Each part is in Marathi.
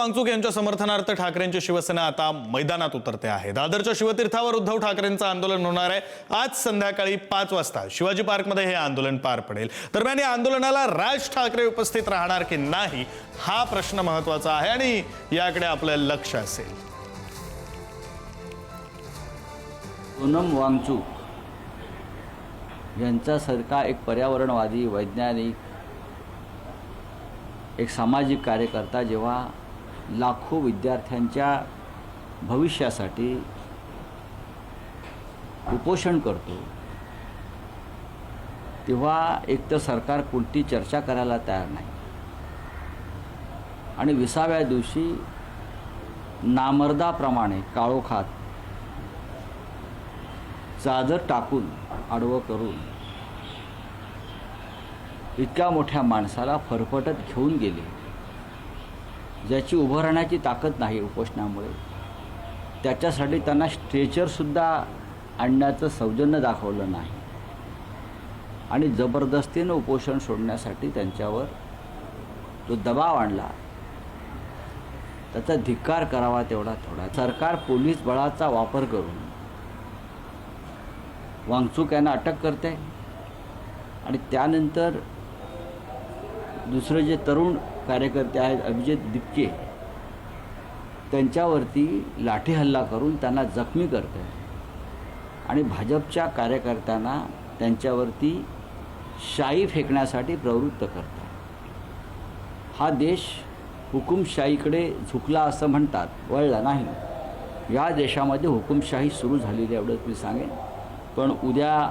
वांगचूक यांच्या समर्थनार्थ ठाकरेंची शिवसेना आता मैदानात उतरते आहे। दादरच्या शिवतीर्थावर उद्धव ठाकरेंचं आंदोलन होणार आहे। आज संध्याकाळी 5 वाजता शिवाजी पार्कमध्ये हे आंदोलन पार पडेल। दरम्यान या आंदोलनाला राज ठाकरे उपस्थित राहणार की नाही हा प्रश्न महत्त्वाचा आहे आणि याकडे आपलं लक्ष असेल। सोनम वांगचूक यांच्यासारखा एक पर्यावरणवादी, वैज्ञानिक, एक सामाजिक कार्यकर्ता जेव्हा लाखो विद्यार्थ्यांच्या भविष्यासाठी उपोषण करतो तेव्हा एक तर सरकार कोणती चर्चा करायला तयार नाही आणि 20व्या दिवशी नामर्दाप्रमाणे काळोखात चादर टाकून आडवं करून इतक्या मोठ्या माणसाला फरफटत घेऊन गेले, ज्याची उभं राहण्याची ताकद नाही उपोषणामुळे। त्याच्यासाठी त्यांना स्ट्रेचरसुद्धा आणण्याचं सौजन्य दाखवलं नाही आणि जबरदस्तीनं उपोषण सोडण्यासाठी त्यांच्यावर जो दबाव आणला त्याचा धिक्कार करावा तेवढा थोडा। सरकार पोलीस बळाचा वापर करून वांगचूक यांना अटक करते आणि त्यानंतर दुसरे जे तरुण कार्यकर्ते आहेत अभिजित दिपके त्यांच्यावरती लाठी हल्ला करून त्यांना जखमी करते आणि भाजपच्या कार्यकर्त्यांना त्यांच्यावरती शाई फेकण्यासाठी प्रवृत्त करतात। हा देश हुकुमशाहीकडे झुकला असं म्हणतात, वळला नाही। या देशामध्ये हुकुमशाही सुरू झालेली एवढंच मी सांगेन। पण उद्या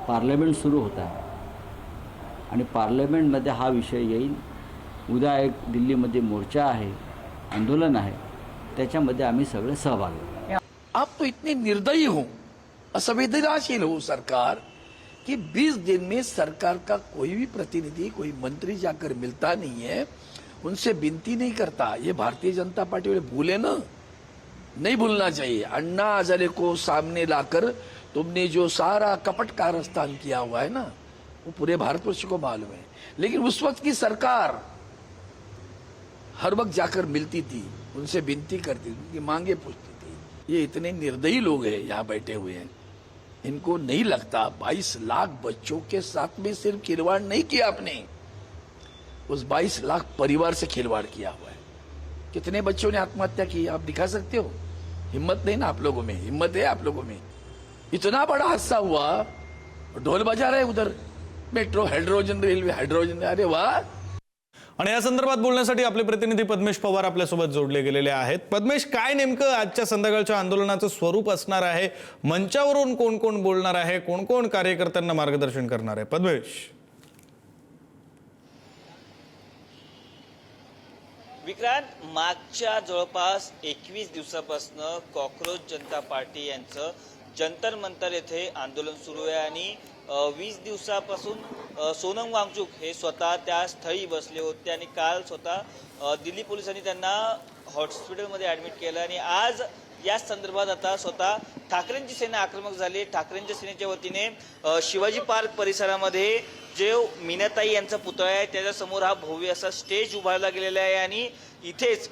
पार्लमेंट सुरू होत आहे आणि पार्लमेंटमध्ये हा विषय येईल। उद्या एक दिल्लीमध्ये मोर्चा आहे, आंदोलन आहे, त्याच्यामध्ये आम्ही सगळे सहभागी। आप तो इतने निर्दयी हो, असंवेदनशील हो सरकार कि 20 दिन में सरकार का कोई भी प्रतिनिधि, कोई मंत्री जाकर मिलता नहीं है, उनसे विनती नहीं करता। ये भारतीय जनता पार्टी वाले भूले ना, नहीं भूलना चाहिए। अन्ना हजारे को सामने लाकर तुमने जो सारा कपट कारस्तान किया हुआ है ना, वो पूरे भारतवर्ष को मालूम है। लेकिन उस वक्त की सरकार हर वक्त जाकर मिलती थी, उनसे विनती करती थी, उनकी मांगे पूछती थी। ये इतने निर्दयी लोग हैं यहाँ बैठे हुए हैं, इनको नहीं लगता 22 लाख बच्चों के साथ में सिर्फ खिलवाड़ नहीं किया आपने, उस 22 लाख परिवार से खिलवाड़ किया हुआ है। कितने बच्चों ने आत्महत्या की आप दिखा सकते हो? हिम्मत नहीं ना आप लोगों में? हिम्मत है आप लोगों में? इतना बड़ा हादसा हुआ, ढोल बजा रहे उधर, मेट्रो, हाइड्रोजन रेलवे, हाइड्रोजन, अरे वाह। आणि या संदर्भात बोलण्यासाठी आपले प्रतिनिधी पद्मेश पवार आपल्यासोबत जोडले गेलेले आहेत। पद्मेश, काय नेमकं आजच्या संध्याकाळच्या आंदोलनाचं स्वरूप असणार आहे? मंचावरून कोण कोण बोलणार आहे? कोण कोण कार्यकर्त्यांना मार्गदर्शन करणार आहे? पद्मेश, विक्रांत, मागच्या जवळपास 21 दिवसापासून कॉक्रोच जनता पार्टी यांचं जंतर मंतर येथे आंदोलन सुरू आहे आणि 20 दिवसापासून सोनम वांगचूक हे स्वतः त्या स्थळी बसले होते आणि काल स्वतः दिल्ली पोलिसांनी त्यांना हॉस्पिटलमध्ये ॲडमिट केलं आणि आज या संदर्भात आता स्वतः ठाकरेंची सेना आक्रमक झाली। ठाकरेंच्या सेनेच्या वतीने शिवाजी पार्क परिसरामध्ये जे मीनाताई यांचा पुतळा आहे त्याच्यासमोर हा भव्य असा स्टेज उभारला गेलेला आहे आणि इथेच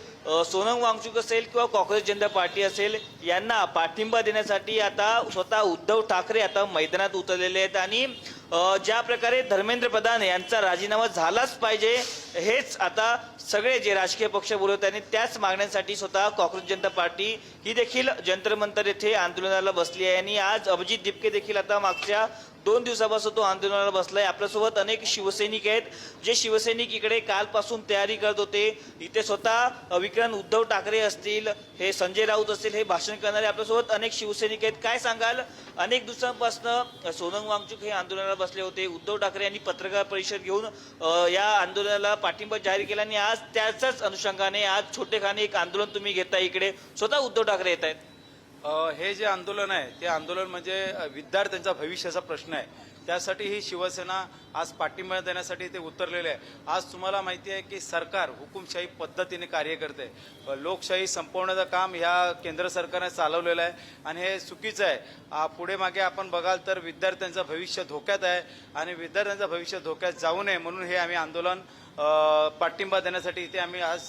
सोनम वांगचूक असेल किंवा काँग्रेस जनता पार्टी असेल यांना पाठिंबा देण्यासाठी आता स्वतः उद्धव ठाकरे आता मैदानात उतरलेले आहेत आणि ज्या प्रकारे धर्मेंद्र प्रधान यांचा राजीनामा झालाच पाहिजे हेच आता सगळे जे राजकीय पक्ष बोलत आहेत त्याच मागण्यांसाठी स्वतः काँग्रेस जनता पार्टी ही देखील जंतर मंतर येथे आंदोलनाला बसली आहे आणि आज अभिजित दिपके देखील आता मागच्या 2 दिवसापासून तो आंदोलनाला बसलाय। आपल्यासोबत अनेक शिवसैनिक आहेत, जे शिवसैनिक इकडे कालपासून तयारी करत होते। इथे स्वतः विक्रांत उद्धव ठाकरे असतील, हे संजय राऊत असतील, हे भाषण करणारे आपल्यासोबत अनेक शिवसैनिक आहेत। काय सांगाल? अनेक दिवसांपासून सोनम वांगचूक हे आंदोलनाला बसले होते, उद्धव ठाकरे यांनी पत्रकार परिषद घेऊन या आंदोलनाला पाठिंबा जाहीर केला आणि आज त्याच्याच अनुषंगाने आज छोटेखानी एक आंदोलन तुम्ही घेताय, इकडे स्वतः उद्धव ठाकरे येत आहेत। हे जे आंदोलन आहे ते आंदोलन म्हणजे विद्यार्थ्यांचा भविष्याचा प्रश्न आहे, त्यासाठी ही शिवसेना आज पाठिंबा देण्यासाठी ते उतरलेले आहे। आज तुम्हाला माहिती आहे की सरकार हुकुमशाही पद्धतीने कार्य करते, लोकशाही संपवण्याचं काम ह्या केंद्र सरकारने चालवलेलं आहे आणि हे चुकीचं आहे। पुढे मागे आपण बघाल तर विद्यार्थ्यांचं भविष्य धोक्यात आहे आणि विद्यार्थ्यांचं भविष्य धोक्यात जाऊ नये म्हणून हे आम्ही आंदोलन पाठिंबा देण्यासाठी इथे आम्ही आज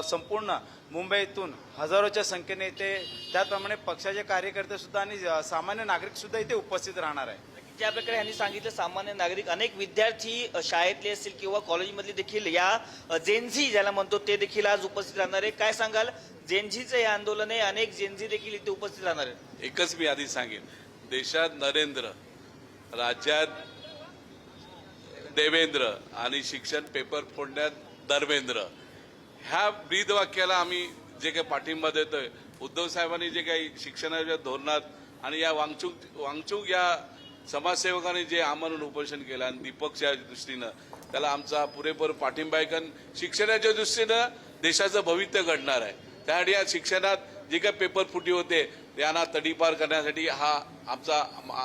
संपूर्ण मुंबईतून हजारोच्या संख्येने इथे त्याचप्रमाणे पक्षाचे कार्यकर्ते सुद्धा आणि सामान्य नागरिक सुद्धा इथे उपस्थित राहणार आहे. ज्या प्रकारे यांनी सांगितलं, सामान्य नागरिक, अनेक विद्यार्थी शाळेतले असतील किंवा कॉलेजमधले देखील या जेनझी ज्याला म्हणतो ते देखील आज उपस्थित राहणार आहे. काय सांगाल, जेनझीचं हे आंदोलन आहे, अनेक जेनझी देखील इथे उपस्थित राहणार आहेत. एकच मी आधी सांगेन, देशात नरेंद्र, राज्यात देवेंद्र आणि शिक्षण पेपर फोडण्यात धर्मेंद्र, ह्या ब्रीदवाक्याला आम्ही जे काही पाठिंबा देतोय. उद्धव साहेबांनी जे काही शिक्षणाच्या धोरणात आणि या वांगचूक या समाजसेवकांनी जे आमरण उपोषण केलं आणि दीपकच्या दृष्टीनं त्याला आमचा पुरेपूर पाठिंबा आहे. कारण शिक्षणाच्या दृष्टीनं देशाचं भविष्य घडणार आहे. त्यासाठी या शिक्षणात जे काही पेपर फुटी होते त्यांना तडीपार करण्यासाठी हा आमचा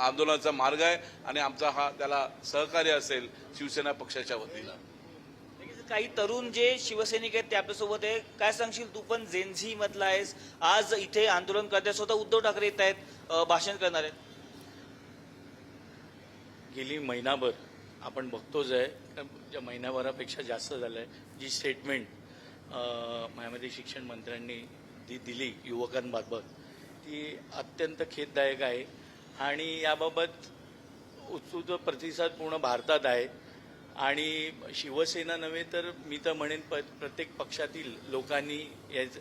आंदोलनाचा मार्ग आहे आणि आमचा हा त्याला सहकार्य असेल शिवसेना पक्षाच्या वतीनं. काही तरुण जे शिवसैनिक आहेत ते आपल्यासोबत आहे. काय सांगशील, तू पण जेनझी मधला आहेस, आज इथे आंदोलन करते, स्वतः उद्धव ठाकरे येत आहेत, भाषण करणार आहेत. गेली महिनाभर आपण बघतोच आहे, ज्या महिनाभरापेक्षा जास्त झालं आहे, जी स्टेटमेंट माझ्यामध्ये शिक्षण मंत्र्यांनी दिली युवकांबाबत ती अत्यंत खेददायक आहे आणि याबाबत उत्स्फूर्त प्रतिसाद पूर्ण भारतात आहे. आणि शिवसेना नव्हे तर मी तर म्हणेन प्रत्येक पक्षातील लोकांनी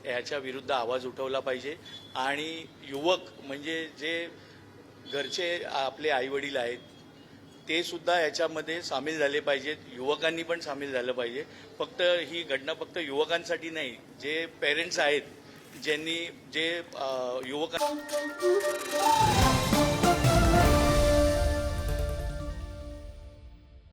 याच्या विरुद्ध आवाज उठवला पाहिजे. आणि युवक म्हणजे जे घरचे आपले आईवडील आहेत ते सुद्धा याच्यामध्ये सामील झाले पाहिजेत. युवकांनी पण सामील झालं पाहिजे. फक्त ही घटना फक्त युवकांसाठी नाही, जे पेरेंट्स आहेत ज्यांनी जे युवकांना